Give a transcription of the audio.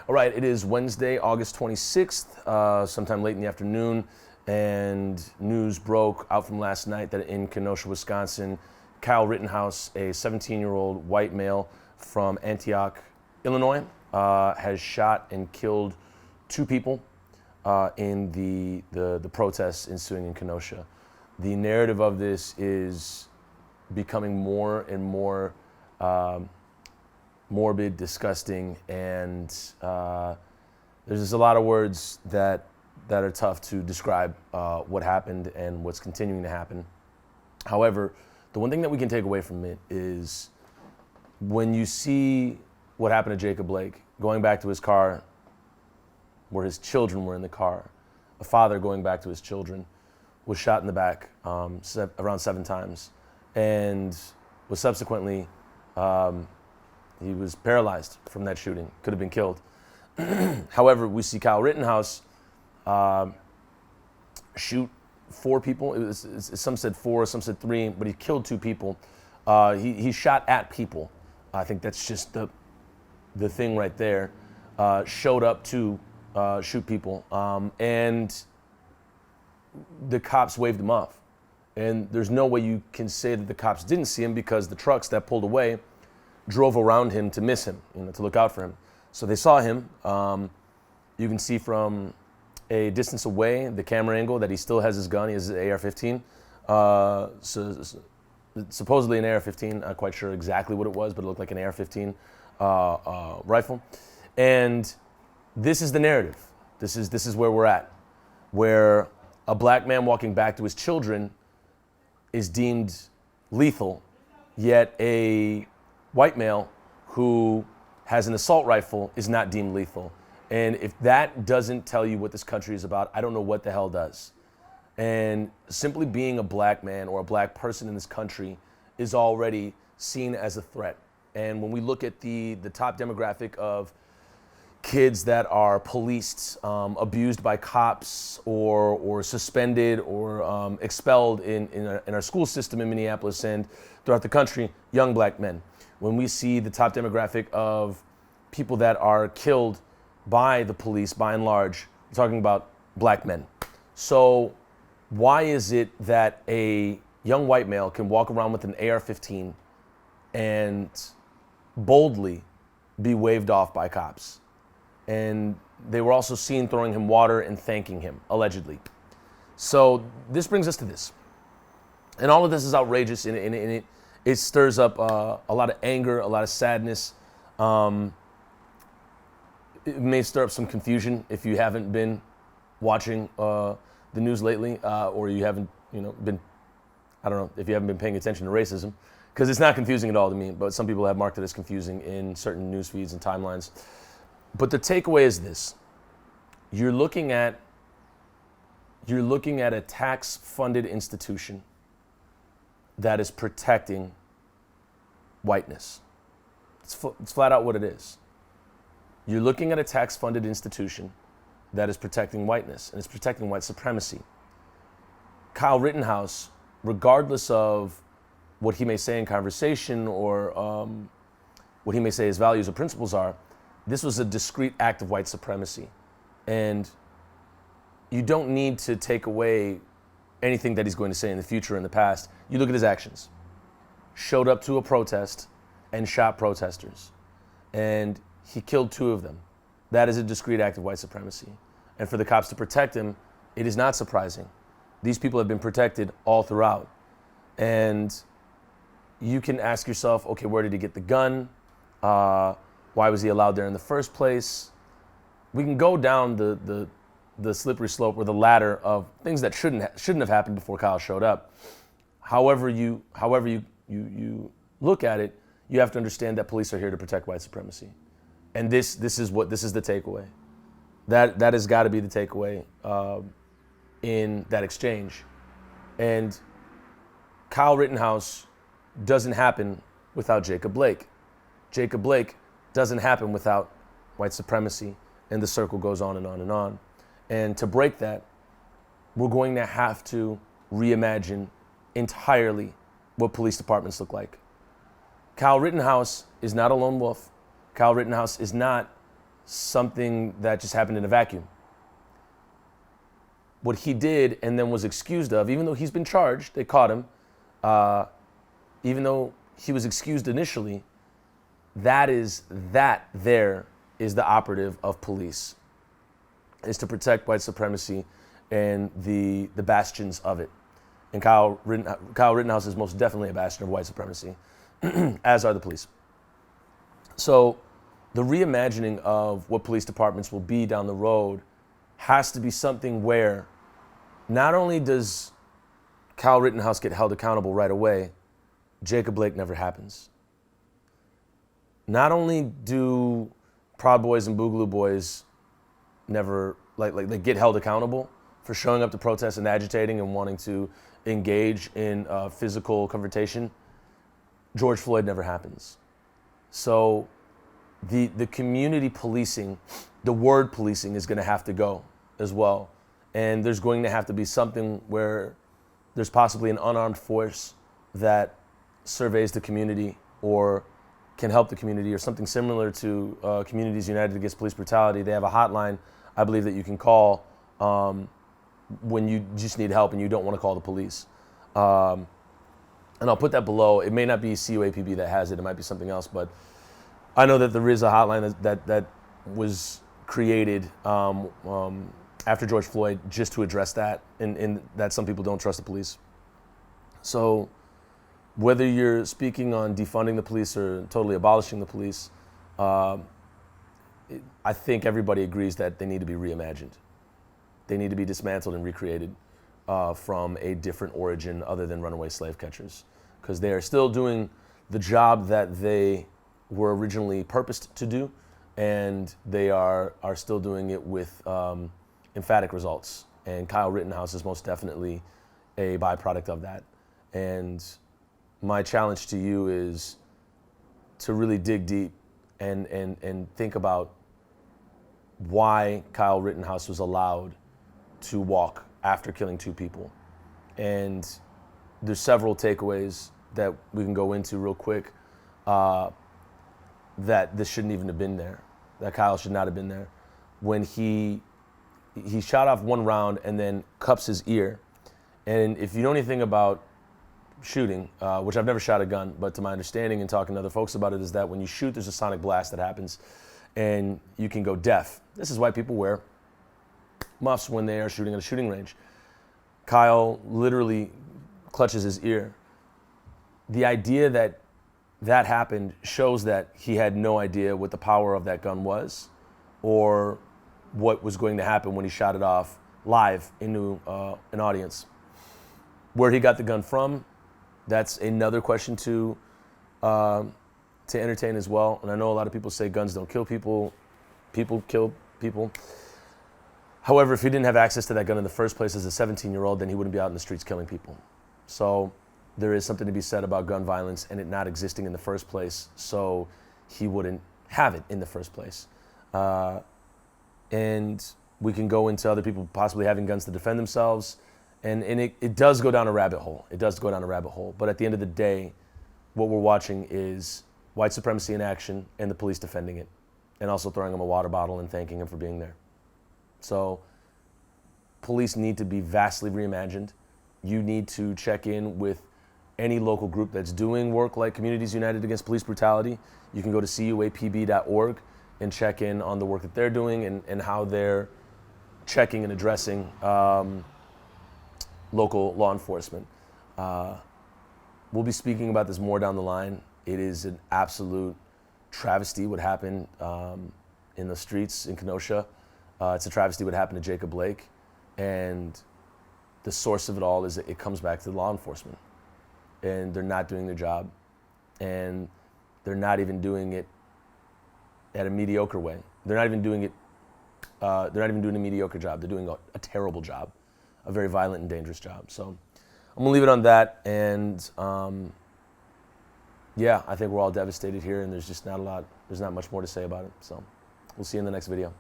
All right, it is Wednesday, August 26th, sometime late in the afternoon, and news broke out from last night that in Kenosha, Wisconsin, Kyle Rittenhouse, a 17-year-old white male from Antioch, Illinois, has shot and killed two people in the protests ensuing in Kenosha. The narrative of this is becoming more and more morbid, disgusting, and there's just a lot of words that are tough to describe what happened and what's continuing to happen. However, the one thing that we can take away from it is when you see what happened to Jacob Blake, going back to his car where his children were in the car, a father going back to his children, was shot in the back around 7 times and was subsequently he was paralyzed from that shooting, could have been killed. However, we see Kyle Rittenhouse shoot 4 people. Some said 4, some said 3, but he killed 2 people. He shot at people. I think that's just the thing right there. Showed up to shoot people, and the cops waved him off. And there's no way you can say that the cops didn't see him because the trucks that pulled away drove around him to miss him, to look out for him. So they saw him. You can see from a distance away, the camera angle, that he still has his gun. He has his AR-15. Supposedly an AR-15. Not quite sure exactly what it was, but it looked like an AR-15 rifle. And this is the narrative. This is where we're at, where a black man walking back to his children is deemed lethal, yet a white male who has an assault rifle is not deemed lethal. And if that doesn't tell you what this country is about, I don't know what the hell does. And simply being a black man or a black person in this country is already seen as a threat. And when we look at the top demographic of kids that are policed, abused by cops, or suspended or expelled in our school system in Minneapolis and throughout the country, young black men. When we see the top demographic of people that are killed by the police, by and large, we're talking about black men. So why is it that a young white male can walk around with an AR-15 and boldly be waved off by cops? And they were also seen throwing him water and thanking him, allegedly. So this brings us to this. And all of this is outrageous, and it stirs up a lot of anger, a lot of sadness. It may stir up some confusion if you haven't been watching the news lately, or you haven't, been, I don't know, if you haven't been paying attention to racism, because it's not confusing at all to me, but some people have marked it as confusing in certain news feeds and timelines. But the takeaway is this: you're looking at a tax-funded institution that is protecting whiteness. It's flat out what it is. You're looking at a tax-funded institution that is protecting whiteness, and it's protecting white supremacy. Kyle Rittenhouse, regardless of what he may say in conversation or what he may say his values or principles are, this was a discrete act of white supremacy. And you don't need to take away anything that he's going to say in the future or in the past. You look at his actions. Showed up to a protest and shot protesters. And he killed 2 of them. That is a discrete act of white supremacy. And for the cops to protect him, it is not surprising. These people have been protected all throughout. And you can ask yourself, okay, where did he get the gun? Why was he allowed there in the first place? We can go down the slippery slope or the ladder of things that shouldn't have happened before Kyle showed up. However you look at it, you have to understand that police are here to protect white supremacy. And this is the takeaway. That has got to be the takeaway in that exchange. And Kyle Rittenhouse doesn't happen without Jacob Blake. Jacob Blake doesn't happen without white supremacy, and the circle goes on and on and on. And to break that, we're going to have to reimagine entirely what police departments look like. Kyle Rittenhouse is not a lone wolf. Kyle Rittenhouse is not something that just happened in a vacuum. What he did and then was excused of, even though he's been charged, they caught him, even though he was excused initially, that there is the operative of police, is to protect white supremacy and the bastions of it. And Kyle Rittenhouse is most definitely a bastion of white supremacy, as are the police. So the reimagining of what police departments will be down the road has to be something where not only does Kyle Rittenhouse get held accountable right away, Jacob Blake never happens. Not only do Proud Boys and Boogaloo Boys never they get held accountable for showing up to protest and agitating and wanting to engage in physical confrontation, George Floyd never happens. So the community policing, the word policing is going to have to go as well. And there's going to have to be something where there's possibly an unarmed force that surveys the community or can help the community, or something similar to Communities United Against Police Brutality. They have a hotline, I believe, that you can call when you just need help and you don't want to call the police. And I'll put that below. It may not be CUAPB that has it. It might be something else. But I know that there is a hotline that was created after George Floyd just to address that, and that some people don't trust the police. So whether you're speaking on defunding the police or totally abolishing the police, I think everybody agrees that they need to be reimagined. They need to be dismantled and recreated from a different origin other than runaway slave catchers, because they are still doing the job that they were originally purposed to do, and they are still doing it with emphatic results. And Kyle Rittenhouse is most definitely a byproduct of that. And my challenge to you is to really dig deep and think about why Kyle Rittenhouse was allowed to walk after killing 2 people. And there's several takeaways that we can go into real quick, that this shouldn't even have been there, that Kyle should not have been there. When he shot off 1 round and then cups his ear. And if you know anything about shooting, which I've never shot a gun, but to my understanding and talking to other folks about it, is that when you shoot, there's a sonic blast that happens and you can go deaf. This is why people wear muffs when they are shooting at a shooting range. Kyle literally clutches his ear. The idea that that happened shows that he had no idea what the power of that gun was, or what was going to happen when he shot it off live into an audience. Where he got the gun from, that's another question to entertain as well. And I know a lot of people say guns don't kill people, people kill people. However, if he didn't have access to that gun in the first place as a 17-year-old, then he wouldn't be out in the streets killing people. So there is something to be said about gun violence and it not existing in the first place, so he wouldn't have it in the first place. And we can go into other people possibly having guns to defend themselves. And it does go down a rabbit hole. It does go down a rabbit hole. But at the end of the day, what we're watching is white supremacy in action and the police defending it, and also throwing him a water bottle and thanking him for being there. So police need to be vastly reimagined. You need to check in with any local group that's doing work like Communities United Against Police Brutality. You can go to cuapb.org and check in on the work that they're doing and how they're checking and addressing local law enforcement. We'll be speaking about this more down the line. It is an absolute travesty what happened in the streets in Kenosha. It's a travesty what happened to Jacob Blake. And the source of it all is that it comes back to law enforcement. And they're not doing their job. And they're not even doing it at a mediocre way. They're not even doing a mediocre job. They're doing a terrible job. A very violent and dangerous job. So I'm gonna leave it on that. And yeah, I think we're all devastated here, and there's just not a lot, there's not much more to say about it. So we'll see you in the next video.